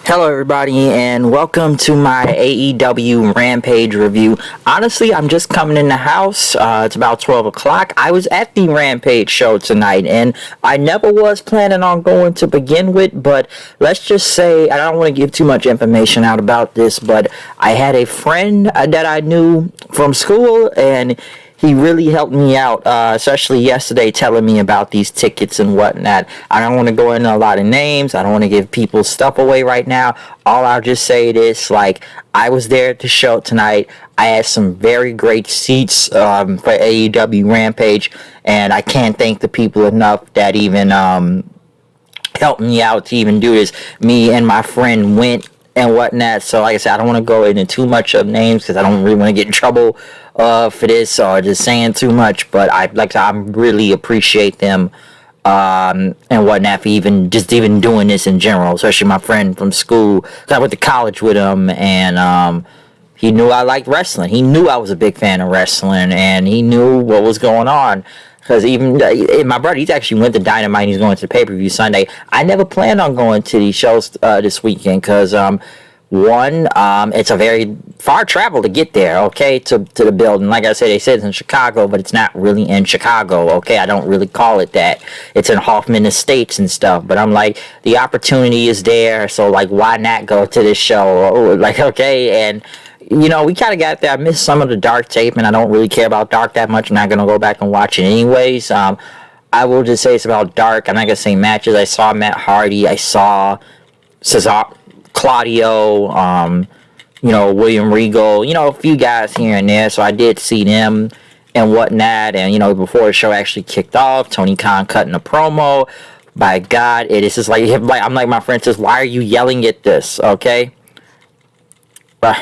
Hello, everybody, and welcome to my AEW Rampage review. Honestly, I'm just coming in the house. It's about 12 o'clock. I was at the Rampage show tonight, and I never was planning on going to begin with, but let's just say, I don't want to give too much information out about this, but I had a friend that I knew from school, and he really helped me out, especially yesterday, telling me about these tickets and whatnot. I don't want to go into a lot of names. I don't want to give people's stuff away right now. All I'll just say is, I was there at the show tonight. I had some very great seats for AEW Rampage, and I can't thank the people enough that even helped me out to even do this. Me and my friend went and whatnot. So, like I said, I don't want to go into too much of names because I don't really want to get in trouble for this or just saying too much. But I really appreciate them and whatnot for even doing this in general. Especially my friend from school, 'cause I went to college with him, and he knew I liked wrestling. He knew I was a big fan of wrestling, and he knew what was going on. Because even my brother, he's actually went to Dynamite. He's going to the pay-per-view Sunday. I never planned on going to these shows this weekend because, one, it's a very far travel to get there, okay, to the building. Like I said, they said it's in Chicago, but it's not really in Chicago, okay? I don't really call it that. It's in Hoffman Estates and stuff. But I'm like, the opportunity is there, so, why not go to this show? Okay, and we kind of got there. I missed some of the Dark tape, and I don't really care about Dark that much. I'm not going to go back and watch it anyways. I will just say it's about Dark. I'm not going to say matches. I saw Matt Hardy. I saw Cesar, Claudio, William Regal, a few guys here and there. So I did see them and whatnot. And, before the show actually kicked off, Tony Khan cutting a promo. By God, it is just I'm like my friend says, why are you yelling at this? Okay? But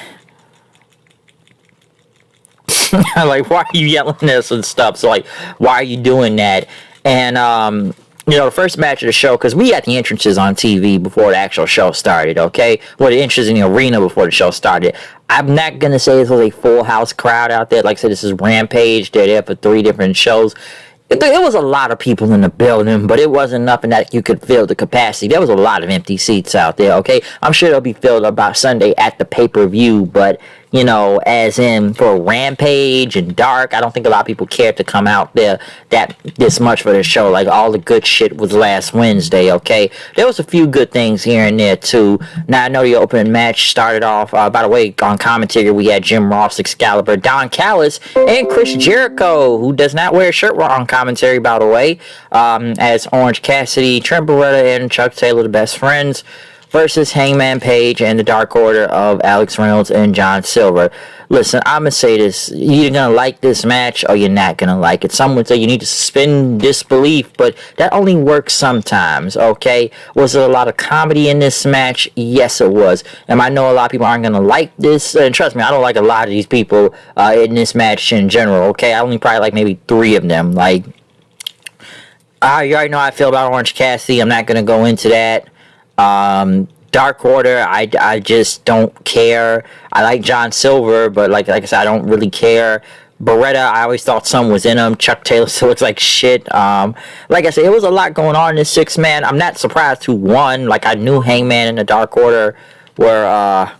why are you yelling this and stuff? So, why are you doing that? And, the first match of the show, because we had the entrances on TV before the actual show started, okay? Well, the entrances in the arena before the show started. I'm not going to say this was a full house crowd out there. Like I said, this is Rampage. They're there for 3 different shows. There was a lot of people in the building, but it wasn't nothing that you could fill the capacity. There was a lot of empty seats out there, okay? I'm sure they'll be filled about Sunday at the pay-per-view, but, as in for Rampage and Dark, I don't think a lot of people cared to come out there this much for the show. All the good shit was last Wednesday, okay? There was a few good things here and there, too. Now, I know the opening match started off, by the way, on commentary, we had Jim Ross, Excalibur, Don Callis, and Chris Jericho, who does not wear a shirt on commentary, by the way, as Orange Cassidy, Trent Beretta, and Chuck Taylor, the best friends, versus Hangman Page and the Dark Order of Alex Reynolds and John Silver. Listen, I'm going to say this. You're going to like this match or you're not going to like it. Some would say you need to suspend disbelief, but that only works sometimes, okay? Was there a lot of comedy in this match? Yes, it was. And I know a lot of people aren't going to like this. And trust me, I don't like a lot of these people in this match in general, okay? I only probably like maybe 3 of them. You already know how I feel about Orange Cassidy. I'm not going to go into that. Dark Order, I just don't care. I like John Silver, but like I said, I don't really care. Beretta, I always thought some was in him. Chuck Taylor still looks like shit. Like I said, it was a lot going on in this 6-man. I'm not surprised who won. I knew Hangman and the Dark Order were,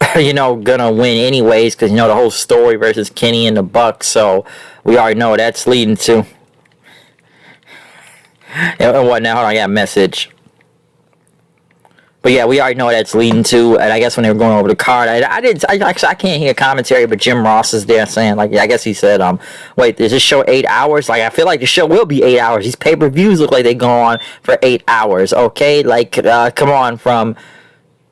gonna win anyways, because, the whole story versus Kenny and the Bucks, so we already know what that's leading to. And what now? Hold on, I got a message. But yeah, we already know what that's leading to. And I guess when they were going over the card, I can't hear commentary, but Jim Ross is there saying, I guess he said, wait, does this show 8 hours? I feel like the show will be 8 hours. These pay-per-views look like they go on for 8 hours, okay? Come on,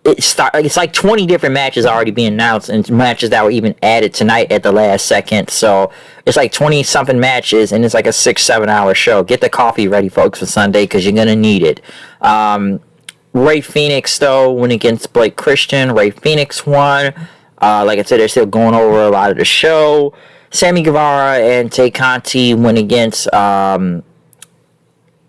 it's like 20 different matches already being announced, and matches that were even added tonight at the last second. So it's like 20 something matches, and it's like a 6-7 hour show. Get the coffee ready, folks, for Sunday, because you're gonna need it. Ray Phoenix, though, went against Blake Christian. Ray Phoenix won. Like I said, they're still going over a lot of the show. Sammy Guevara and Tay Conti went against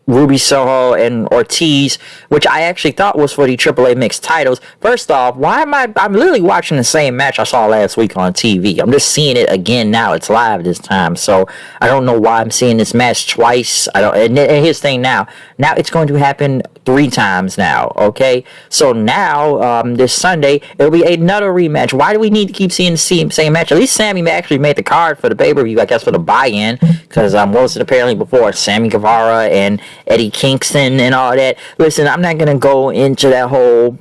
Ruby Soho and Ortiz, which I actually thought was for the AAA mixed titles. First off, I'm literally watching the same match I saw last week on TV. I'm just seeing it again now. It's live this time, so I don't know why I'm seeing this match twice. And here's the thing now it's going to happen 3 times now, okay? So now, this Sunday, it'll be another rematch. Why do we need to keep seeing the same match? At least Sammy actually made the card for the pay-per-view, I guess, for the buy-in, because what was it apparently before? Sammy Guevara and Eddie Kingston and all that. Listen, I'm not going to go into that whole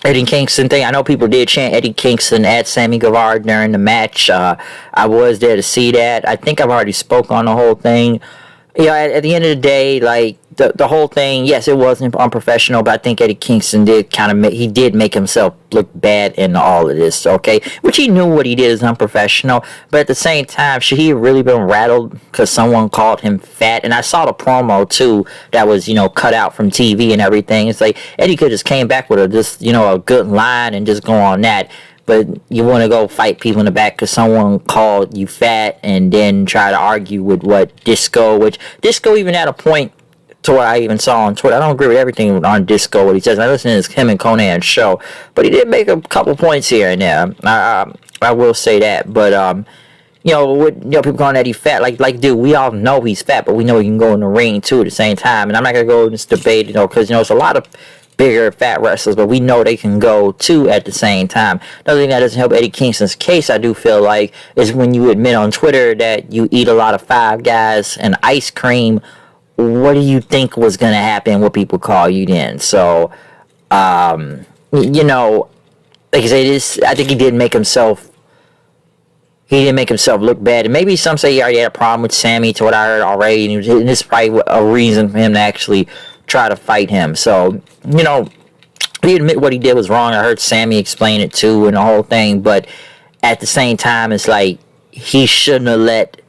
Eddie Kingston thing. I know people did chant Eddie Kingston at Sammy Guevara during the match. I was there to see that. I think I've already spoke on the whole thing. At the end of the day, like, the whole thing, yes, it wasn't unprofessional, but I think Eddie Kingston did make himself look bad in all of this, okay? Which he knew what he did is unprofessional, but at the same time, should he have really been rattled because someone called him fat? And I saw the promo, too, that was, cut out from TV and everything. It's like, Eddie could just came back with a good line and just go on that. But you want to go fight people in the back because someone called you fat and then try to argue with which Disco even had a point to what I even saw on Twitter. I don't agree with everything on Disco, what he says. I listen to him and Conan's show, but he did make a couple points here and there. I will say that. But, people calling Eddie fat, like, dude, we all know he's fat, but we know he can go in the ring, too, at the same time. And I'm not going to go in this debate, because, it's a lot of bigger fat wrestlers, but we know they can go too at the same time. Another thing that doesn't help Eddie Kingston's case, I do feel like, is when you admit on Twitter that you eat a lot of Five Guys and ice cream. What do you think was going to happen? What people call you then? So, like I say, I think he did make himself. He didn't make himself look bad. And maybe some say he already had a problem with Sammy, to what I heard already, and this is probably a reason for him to actually try to fight him. So, he admit what he did was wrong. I heard Sammy explain it too and the whole thing, but at the same time, it's like he shouldn't have let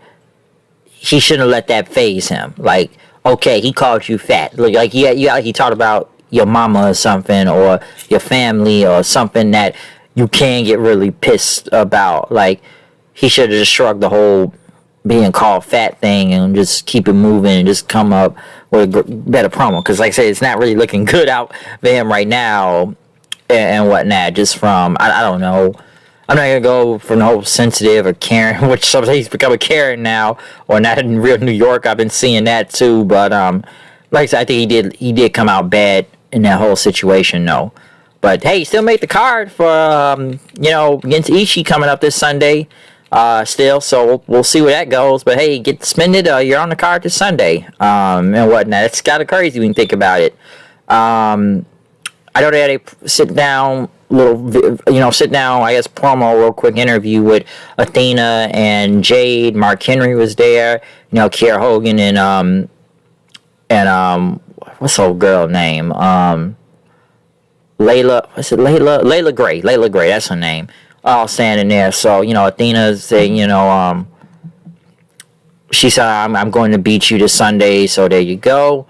that phase him. Like, okay, he called you fat. Like he talked about your mama or something, or your family or something that you can get really pissed about. Like, he should have just shrugged the whole being called fat thing and just keep it moving and just come up with a better promo. Because, like I said, it's not really looking good out for him right now and whatnot. Just from, I don't know. I'm not going to go from the whole sensitive or Karen, which sometimes he's become a Karen now, or not in real New York. I've been seeing that too. But, like I said, I think he did come out bad in that whole situation, though. But, hey, he still made the card for, against Ishii coming up this Sunday. Still, so we'll see where that goes. But hey, get suspended. You're on the card this Sunday, and whatnot. It's kind of crazy when you think about it. I know they had a sit down, I guess, promo, real quick interview with Athena and Jade. Mark Henry was there. Kiera Hogan and what's the old girl name? Layla Gray. Layla Gray, that's her name. All standing there. So, Athena's saying, she said, I'm going to beat you this Sunday, so there you go.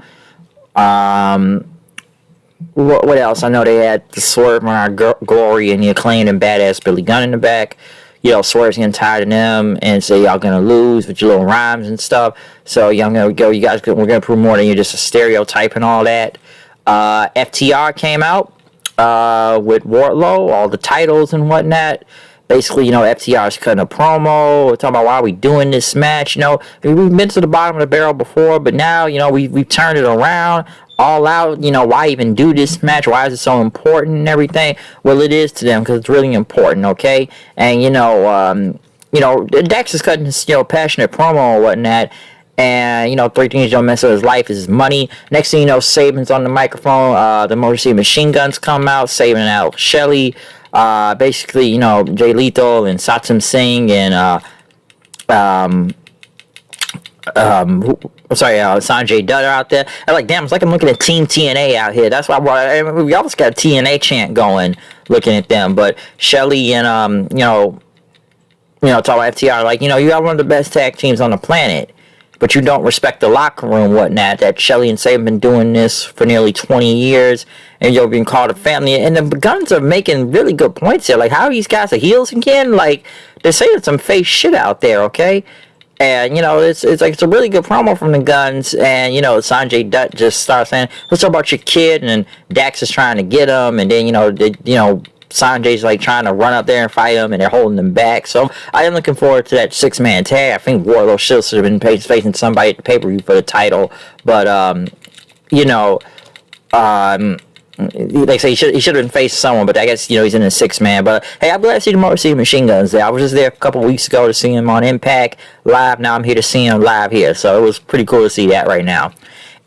What else? I know they had the Swerve, Glory, and the Acclaimed and Badass Billy Gunn in the back. Swerve's getting tired of them and say, y'all gonna lose with your little rhymes and stuff. So, y'all gonna go, we're gonna prove more than you're just a stereotype and all that. FTR came out with Wardlow, all the titles and whatnot. Basically, FTR's cutting a promo, talking about why are we doing this match. We've been to the bottom of the barrel before, but now, we've turned it around, all out. Why even do this match? Why is it so important and everything? Well, it is to them because it's really important, okay? And, Dax is cutting his, passionate promo and whatnot. And, 3 things don't mess with his life is his money. Next thing you know, Saban's on the microphone. The Motor City Machine Guns come out. Saban and Alex Shelley. Basically, Jay Lethal and Satsum Singh and, Sanjay Dutt are out there. I'm like, damn, it's like I'm looking at Team TNA out here. That's why we almost got a TNA chant going looking at them. But Shelley and, talking about FTR, like, you got one of the best tag teams on the planet. But you don't respect the locker room, whatnot. That Shelley and Saban been doing this for nearly 20 years, and you're being called a family. And the Guns are making really good points here. Like, how are these guys are heels again? Like, they're saying some fake shit out there, okay? And, it's like it's a really good promo from the Guns. And, Sanjay Dutt just starts saying, let's talk about your kid. And then Dax is trying to get him. And then, Sanjay's like trying to run up there and fight him, and they're holding him back. So I am looking forward to that 6-man tag. I think Wardlow should have been facing somebody at the pay-per-view for the title. But, Like I say, he should have been facing someone, but I guess, he's in a 6-man. But hey, I'm glad to see the Motor City Machine Guns there. I was just there a couple weeks ago to see him on Impact live. Now I'm here to see him live here, so it was pretty cool to see that right now.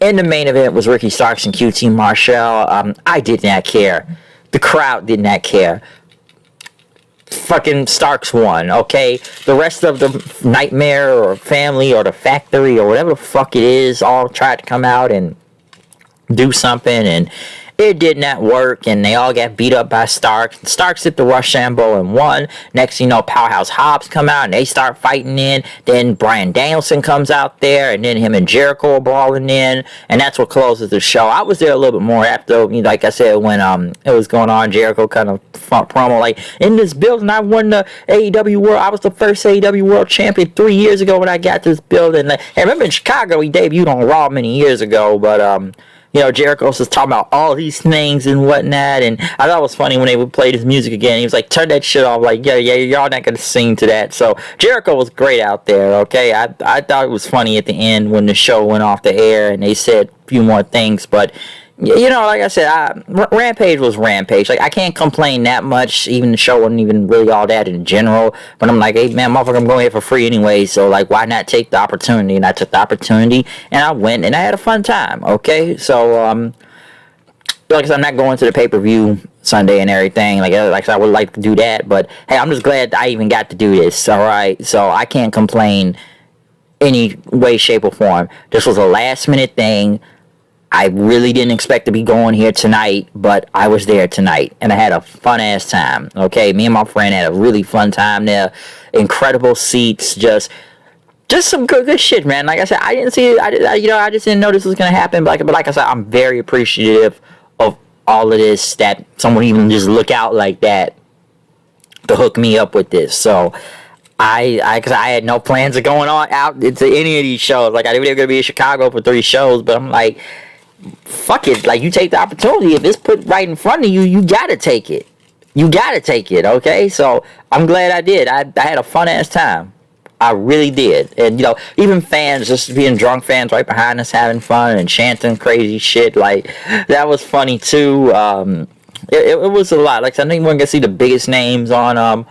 And the main event was Ricky Starks and QT Marshall. I did not care. The crowd did not care. Fucking Starks won, okay? The rest of the Nightmare or family or the Factory or whatever the fuck it is all tried to come out and do something, and it did not work, and they all got beat up by Starks. Starks hit the Rochambeau and won. Next thing you know, Powerhouse Hobbs come out, and they start fighting in. Then Bryan Danielson comes out there, and then him and Jericho are brawling in, and that's what closes the show. I was there a little bit more after, like I said, when it was going on. Jericho kind of promo, like, in this building, I won the AEW World. I was the first AEW World Champion 3 years ago when I got this building. And remember in Chicago, he debuted on Raw many years ago, but, Jericho was just talking about all these things and whatnot, and I thought it was funny when they would play his music again. He was like, turn that shit off, like, yeah, y'all not gonna sing to that. So Jericho was great out there, okay? I thought it was funny at the end when the show went off the air and they said a few more things, but like I said, Rampage was Rampage. Like, I can't complain that much. Even the show wasn't even really all that in general. But I'm like, hey, man, motherfucker, I'm going here for free anyway. So, like, why not take the opportunity? And I took the opportunity, and I went, and I had a fun time, okay? So, like I said, I'm not going to the pay-per-view Sunday and everything. Like I would like to do that. But, hey, I'm just glad I even got to do this, all right? So, I can't complain any way, shape, or form. This was a last-minute thing. I really didn't expect to be going here tonight, but I was there tonight, and I had a fun-ass time, okay? Me and my friend had a really fun time there. Incredible seats, just some good shit, man. Like I said, I didn't see it. I just didn't know this was going to happen, but like I said, I'm very appreciative of all of this, that someone even just look out like that to hook me up with this, so... Cause I had no plans of going out to any of these shows. Like, I knew they were going to be in Chicago for 3 shows, but I'm like... fuck it, like, you take the opportunity. If it's put right in front of you, you gotta take it. Okay? So, I'm glad I did. I had a fun-ass time. I really did. And, even fans, just being drunk fans right behind us having fun and chanting crazy shit, like, that was funny, too. It was a lot. Like, I think we're gonna see the biggest names on,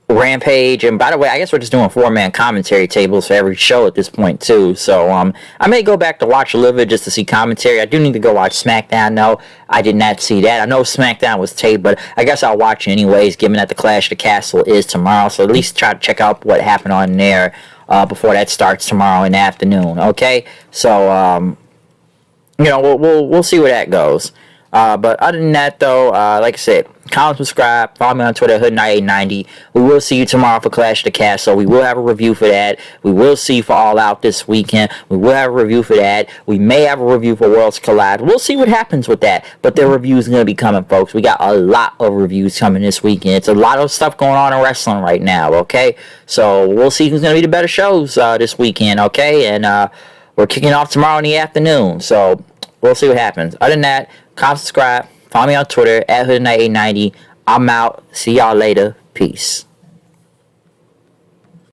Rampage, and by the way, I guess we're just doing 4-man commentary tables for every show at this point too. So I may go back to watch a little bit just to see commentary. I do need to go watch SmackDown. No, I did not see that. I know SmackDown was taped, but I guess I'll watch it anyways, given that the Clash of the Castle is tomorrow. So at least try to check out what happened on there before that starts tomorrow in the afternoon. Okay, so we'll see where that goes. But other than that, though, like I said, comment, subscribe, follow me on Twitter, HoodKnight890. We will see you tomorrow for Clash of the Castle. We will have a review for that. We will see for All Out this weekend. We will have a review for that. We may have a review for Worlds Collide. We'll see what happens with that. But the review is going to be coming, folks. We got a lot of reviews coming this weekend. It's a lot of stuff going on in wrestling right now, okay? So we'll see who's going to be the better shows this weekend, okay? And we're kicking off tomorrow in the afternoon. So we'll see what happens. Other than that, comment, subscribe, follow me on Twitter, @HoodKnight890. I'm out. See y'all later. Peace.